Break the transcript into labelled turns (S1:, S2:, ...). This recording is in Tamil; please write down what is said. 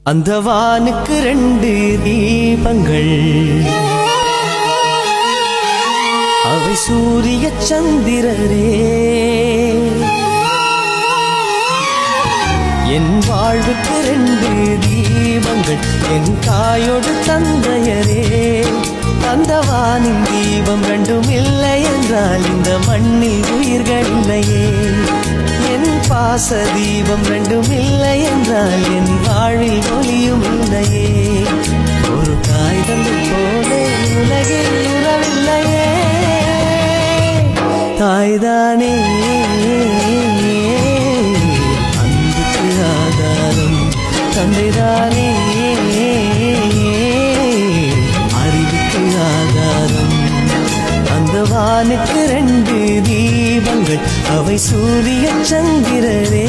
S1: அந்த வானுக்கு 2 தீபங்கள், அவை சூரிய சந்திரரே. என் வாழ்வுக்கு 2 தீபங்கள், என் தாயோடு தந்தையரே. அந்த வானின் தீபம் 2ம் இல்லை என்றால் இந்த மண்ணில் உயிர்கள் இல்லையே. என் பாச தீபம் 2ம் இல்லை என்றால் என் வாழ்வில் ஒளியும் இல்லையே. ஒரு தாய் தந்தை போலே உலகில் உறவில்லையே. தாய்தானே அன்புக்கு ஆதாரம், தந்தைதானே அறிவுக்கு ஆதாரம். அந்த வானுக்கு 2 தீபங்கள், அவை சூரிய சந்திரரே.